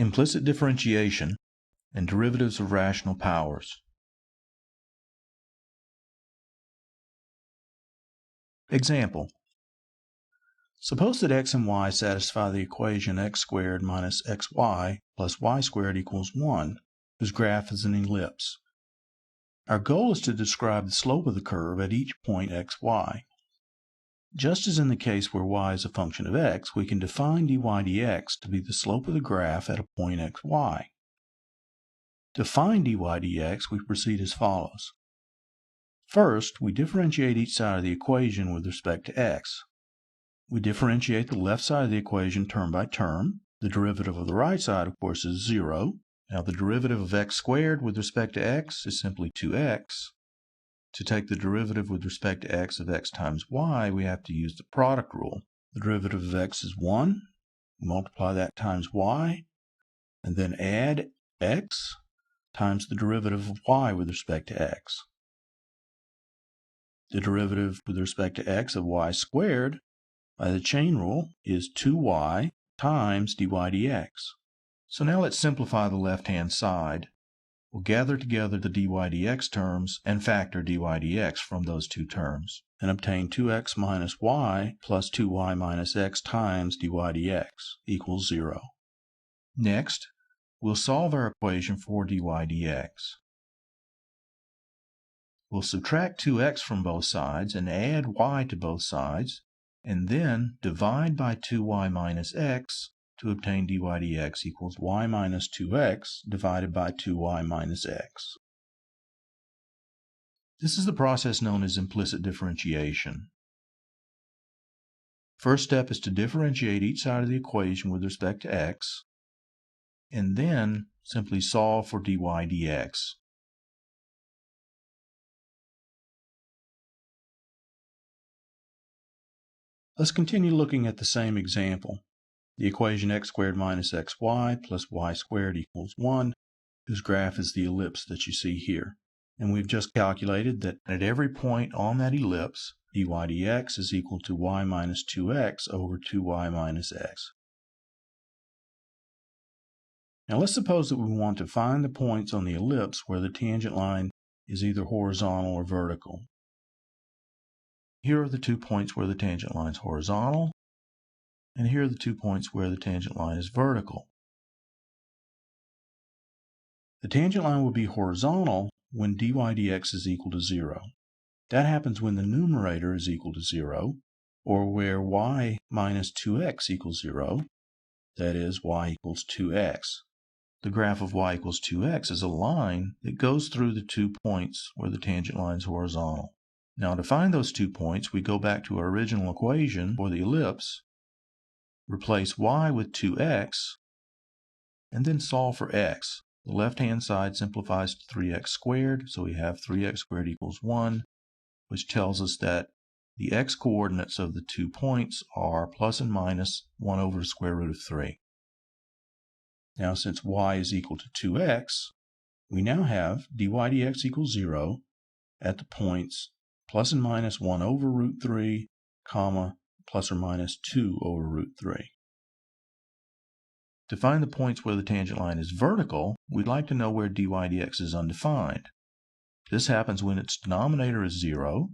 implicit differentiation, and derivatives of rational powers. Example. Suppose that x and y satisfy the equation x squared minus xy plus y squared equals 1, whose graph is an ellipse. Our goal is to describe the slope of the curve at each point xy. Just as in the case where y is a function of x, we can define dy dx to be the slope of the graph at a point xy. To find dy dx, we proceed as follows. First, we differentiate each side of the equation with respect to x. We differentiate the left side of the equation term by term. The derivative of the right side, of course, is 0. Now, the derivative of x squared with respect to x is simply 2x. To take the derivative with respect to x of x times y, we have to use the product rule. The derivative of x is 1. We multiply that times y, and then add x times the derivative of y with respect to x. The derivative with respect to x of y squared by the chain rule is 2y times dy dx. So now let's simplify the left-hand side. We'll gather together the dy dx terms and factor dy dx from those two terms, and obtain 2x minus y plus 2y minus x times dy dx equals 0. Next, we'll solve our equation for dy dx. We'll subtract 2x from both sides and add y to both sides, and then divide by 2y minus x to obtain dy dx equals y minus 2x divided by 2y minus x. This is the process known as implicit differentiation. First step is to differentiate each side of the equation with respect to x, and then simply solve for dy dx. Let's continue looking at the same example. The equation x squared minus xy plus y squared equals 1, whose graph is the ellipse that you see here. And we've just calculated that at every point on that ellipse, dy dx is equal to y minus 2x over 2y minus x. Now let's suppose that we want to find the points on the ellipse where the tangent line is either horizontal or vertical. Here are the 2 points where the tangent line is horizontal, and here are the 2 points where the tangent line is vertical. The tangent line will be horizontal when dy dx is equal to 0. That happens when the numerator is equal to 0, or where y minus 2x equals 0, that is, y equals 2x. The graph of y equals 2x is a line that goes through the 2 points where the tangent line is horizontal. Now, to find those 2 points, we go back to our original equation for the ellipse, replace y with 2x, and then solve for x. The left-hand side simplifies to 3x squared, so we have 3x squared equals 1, which tells us that the x-coordinates of the 2 points are plus and minus 1 over the square root of 3. Now, since y is equal to 2x, we now have dy dx equals 0 at the points plus and minus 1 over root 3, comma, plus or minus 2 over root 3. To find the points where the tangent line is vertical, we'd like to know where dy dx is undefined. This happens when its denominator is 0,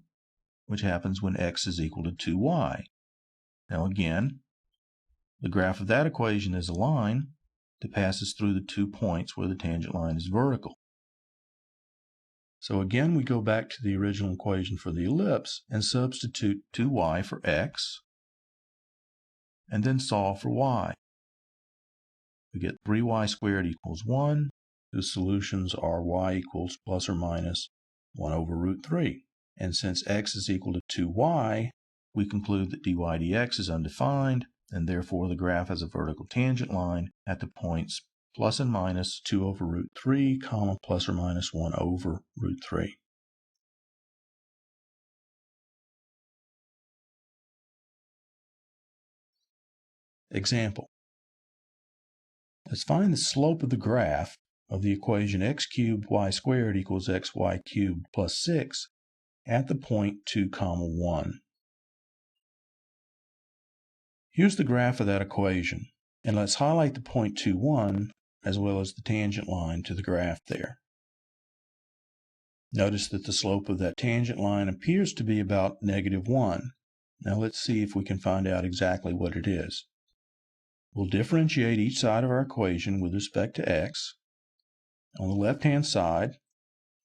which happens when x is equal to 2y. Now again, the graph of that equation is a line that passes through the 2 points where the tangent line is vertical. So again, we go back to the original equation for the ellipse and substitute 2y for x, and then solve for y. We get 3y squared equals 1, whose solutions are y equals plus or minus 1 over root 3. And since x is equal to 2y, we conclude that dy dx is undefined, and therefore the graph has a vertical tangent line at the points plus and minus 2 over root 3, comma, plus or minus 1 over root 3. Example. Let's find the slope of the graph of the equation x cubed y squared equals xy cubed plus 6 at the point 2, 1. Here's the graph of that equation, and let's highlight the point 2, 1 as well as the tangent line to the graph there. Notice that the slope of that tangent line appears to be about -1. Now let's see if we can find out exactly what it is. We'll differentiate each side of our equation with respect to x. On the left-hand side,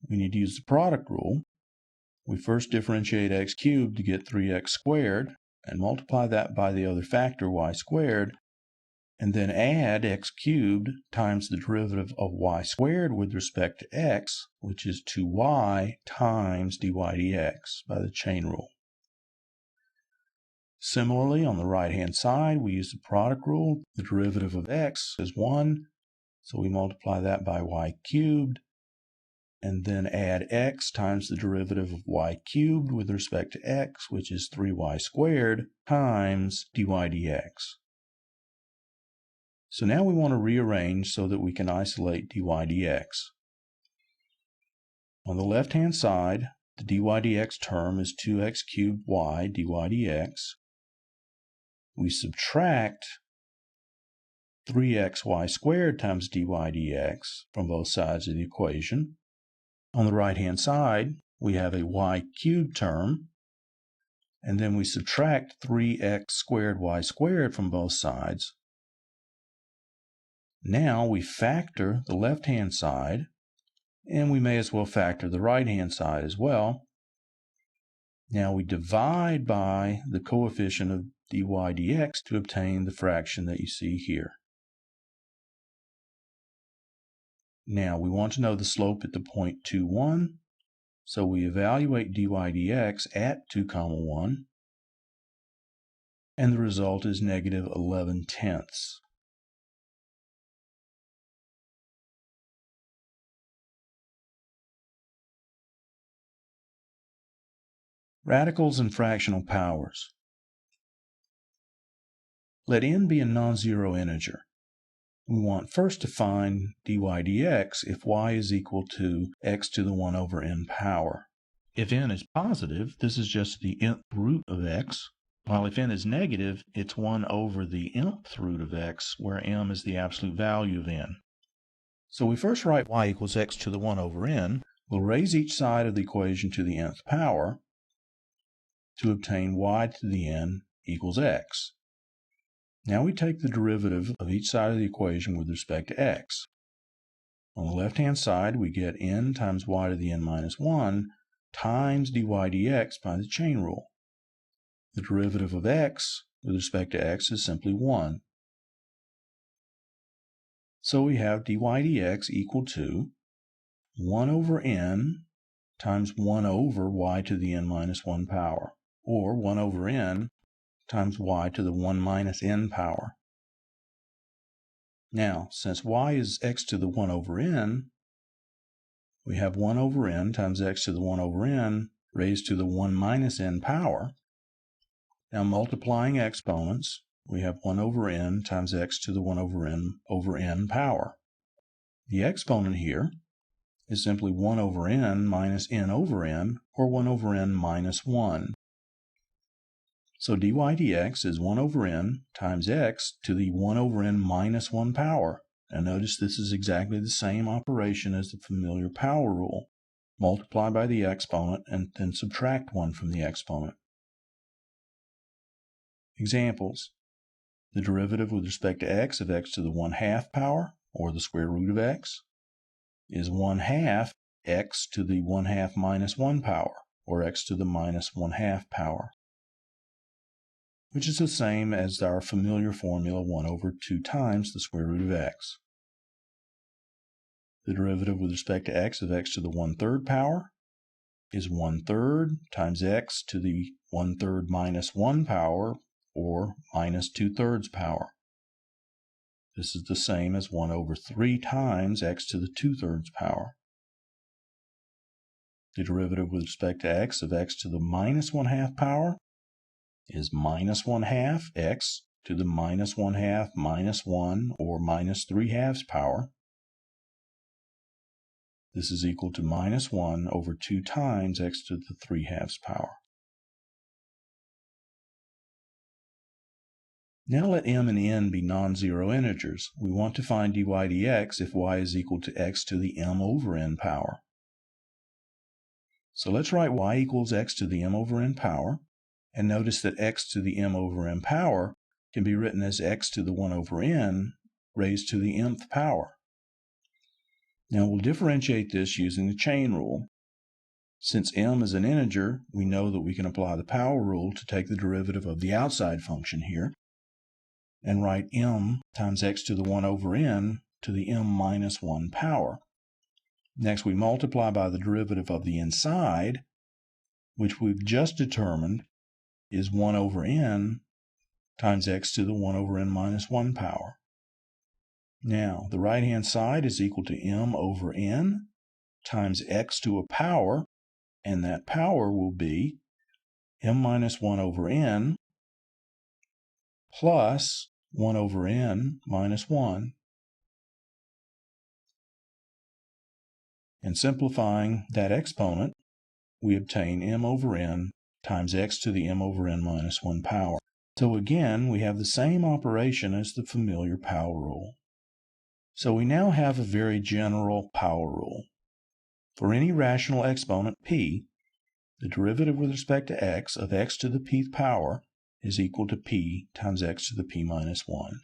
we need to use the product rule. We first differentiate x cubed to get 3x squared and multiply that by the other factor, y squared, and then add x cubed times the derivative of y squared with respect to x, which is 2y times dy dx by the chain rule. Similarly, on the right-hand side, we use the product rule. The derivative of x is 1, so we multiply that by y cubed, and then add x times the derivative of y cubed with respect to x, which is 3y squared, times dy dx. So now we want to rearrange so that we can isolate dy dx. On the left-hand side, the dy dx term is 2x cubed y dy dx. We subtract 3xy squared times dy dx from both sides of the equation. On the right-hand side, we have a y cubed term, and then we subtract 3x squared y squared from both sides. Now we factor the left-hand side, and we may as well factor the right-hand side as well. Now we divide by the coefficient of dy dx to obtain the fraction that you see here. Now we want to know the slope at the point 2, 1, so we evaluate dy dx at 2, 1, and the result is -11/10. Radicals and fractional powers. Let n be a non-zero integer. We want first to find dy dx if y is equal to x to the 1 over n power. If n is positive, this is just the nth root of x, while if n is negative, it's 1 over the nth root of x, where m is the absolute value of n. So we first write y equals x to the 1 over n. We'll raise each side of the equation to the nth power to obtain y to the n equals x. Now we take the derivative of each side of the equation with respect to x. On the left-hand side, we get n times y to the n minus 1 times dy dx by the chain rule. The derivative of x with respect to x is simply 1. So we have dy dx equal to 1 over n times 1 over y to the n minus 1 power, or 1 over n times y to the 1 minus n power. Now, since y is x to the 1 over n, we have 1 over n times x to the 1 over n raised to the 1 minus n power. Now, multiplying exponents, we have 1 over n times x to the 1 over n power. The exponent here is simply 1 over n minus n over n, or 1 over n minus 1. So dy dx is 1 over n times x to the 1 over n minus 1 power. Now notice this is exactly the same operation as the familiar power rule. Multiply by the exponent and then subtract 1 from the exponent. Examples. The derivative with respect to x of x to the 1/2 power, or the square root of x, is 1/2 x to the 1/2 minus 1 power, or x to the minus 1/2 power, which is the same as our familiar formula 1 over 2 times the square root of x. The derivative with respect to x of x to the 1/3 power is 1/3 times x to the 1/3 minus 1 power, or minus 2/3 power. This is the same as 1 over 3 times x to the 2/3 power. The derivative with respect to x of x to the minus 1/2 power is minus 1/2 x to the minus 1/2 minus 1, or minus 3/2 power. This is equal to minus 1 over 2 times x to the 3/2 power. Now let m and n be non-zero integers. We want to find dy dx if y is equal to x to the m over n power. So let's write y equals x to the m over n power, and notice that x to the m over n power can be written as x to the 1 over n raised to the mth power. Now we'll differentiate this using the chain rule. Since m is an integer, we know that we can apply the power rule to take the derivative of the outside function here, and write m times x to the 1 over n to the m minus 1 power. Next, we multiply by the derivative of the inside, which we've just determined is 1 over n times x to the 1 over n minus 1 power. Now, the right-hand side is equal to m over n times x to a power, and that power will be m minus 1 over n plus 1 over n minus 1. And simplifying that exponent, we obtain m over n times x to the m over n minus 1 power. So again, we have the same operation as the familiar power rule. So we now have a very general power rule. For any rational exponent p, the derivative with respect to x of x to the pth power is equal to p times x to the p minus 1.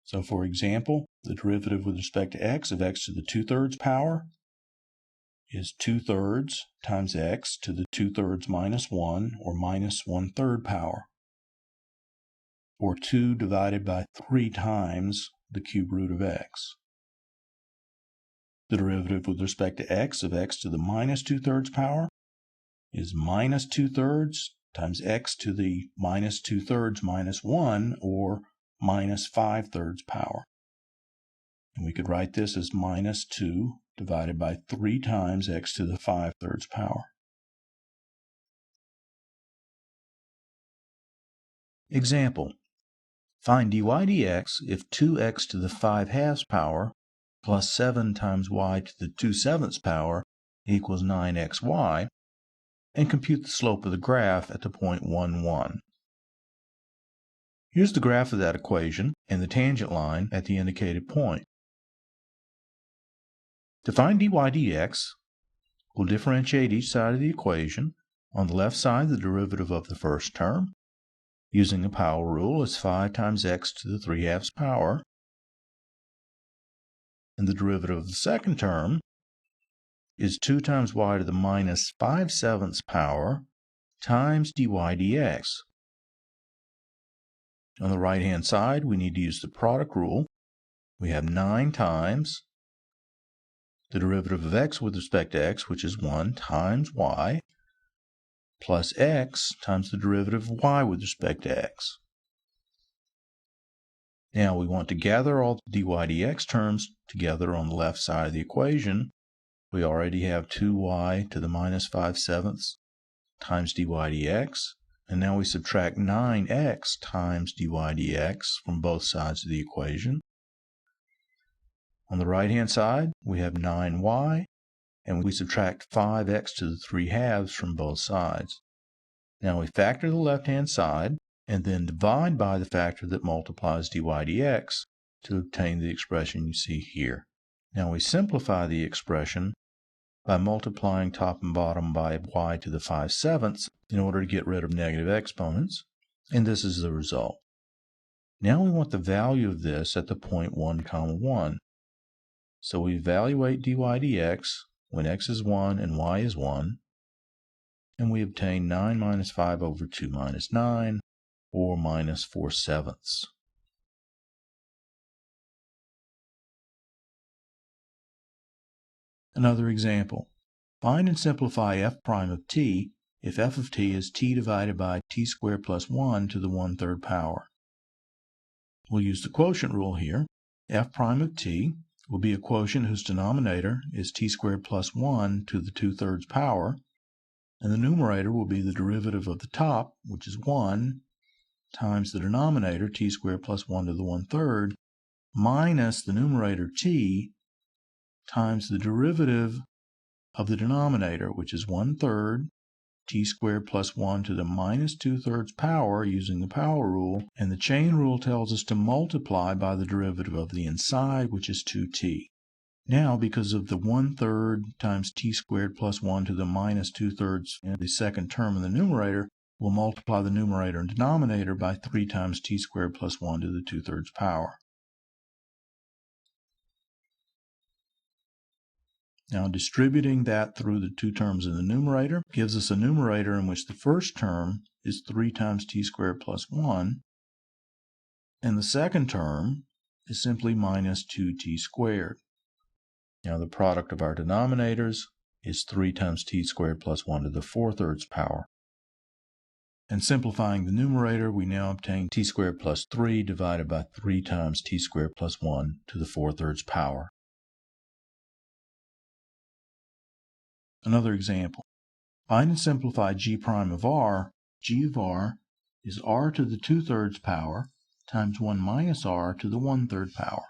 So for example, the derivative with respect to x of x to the 2/3 power is 2/3 times x to the 2/3 minus 1, or minus 1/3 power, or 2 divided by 3 times the cube root of x. The derivative with respect to x of x to the minus 2/3 power is minus 2/3 times x to the minus 2/3 minus 1, or minus 5/3 power. And we could write this as minus 2 divided by 3 times x to the 5/3 power. Example: find dy dx if 2x to the 5/2 power plus 7 times y to the 2/7 power equals 9xy, and compute the slope of the graph at the point 1, 1. Here's the graph of that equation and the tangent line at the indicated point. To find dy dx, we'll differentiate each side of the equation. On the left side, the derivative of the first term, using the power rule, is 5 times x to the 3/2 power. And the derivative of the second term is 2 times y to the minus 5/7 power times dy dx. On the right-hand side, we need to use the product rule. We have 9 times the derivative of x with respect to x, which is 1, times y, plus x times the derivative of y with respect to x. Now we want to gather all the dy dx terms together on the left side of the equation. We already have 2y to the minus 5/7 times dy dx. And now we subtract 9x times dy dx from both sides of the equation. On the right-hand side, we have 9y, and we subtract 5x to the 3/2 from both sides. Now we factor the left-hand side, and then divide by the factor that multiplies dy dx to obtain the expression you see here. Now we simplify the expression by multiplying top and bottom by y to the 5/7 in order to get rid of negative exponents, and this is the result. Now we want the value of this at the point 1, 1. So we evaluate dy dx when x is 1 and y is 1, and we obtain 9 minus 5 over 2 minus 9, or minus 4/7. Another example. Find and simplify f prime of t if f of t is t divided by t squared plus 1 to the 1/3 power. We'll use the quotient rule here. F prime of t will be a quotient whose denominator is t squared plus 1 to the 2/3 power, and the numerator will be the derivative of the top, which is 1, times the denominator, t squared plus 1 to the 1/3, minus the numerator t times the derivative of the denominator, which is 1/3 t squared plus 1 to the minus 2/3 power using the power rule, and the chain rule tells us to multiply by the derivative of the inside, which is 2t. Now, because of the 1/3 times t squared plus 1 to the minus 2/3 in the second term in the numerator, we'll multiply the numerator and denominator by 3 times t squared plus 1 to the 2/3 power. Now, distributing that through the two terms in the numerator gives us a numerator in which the first term is 3 times t squared plus 1, and the second term is simply minus 2t squared. Now, the product of our denominators is 3 times t squared plus 1 to the 4/3 power. And simplifying the numerator, we now obtain t squared plus 3 divided by 3 times t squared plus 1 to the 4/3 power. Another example. Find and simplify g prime of r. G of r is r to the 2/3 power times 1 minus r to the 1/3 power.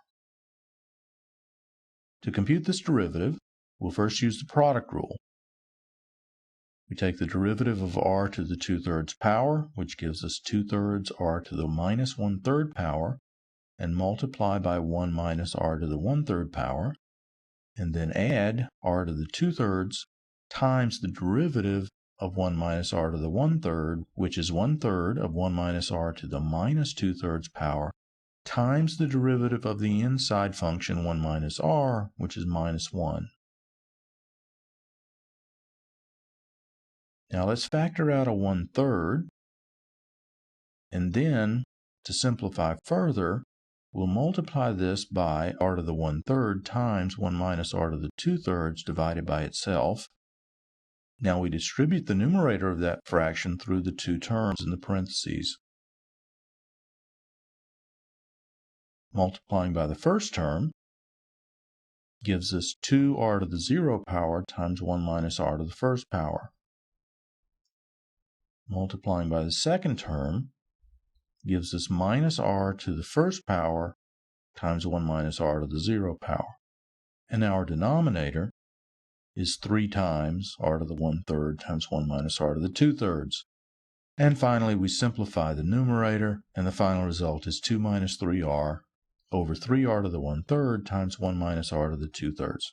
To compute this derivative, we'll first use the product rule. We take the derivative of r to the 2/3 power, which gives us 2/3 r to the minus 1/3 power, and multiply by 1 minus r to the 1/3 power, and then add r to the 2/3 times the derivative of 1 minus r to the 1/3, which is 1/3 of 1 minus r to the minus 2/3 power, times the derivative of the inside function 1 minus r, which is minus 1. Now let's factor out a 1/3, and then, to simplify further, we'll multiply this by r to the 1/3 times 1 minus r to the 2/3 divided by itself. Now we distribute the numerator of that fraction through the two terms in the parentheses. Multiplying by the first term gives us 2r to the 0 power times 1 minus r to the first power. Multiplying by the second term gives us minus r to the first power times 1 minus r to the 0 power. And our denominator is 3 times r to the 1/3 times 1 minus r to the 2/3. And finally, we simplify the numerator, and the final result is 2 minus 3r over 3r to the 1/3 times 1 minus r to the 2/3.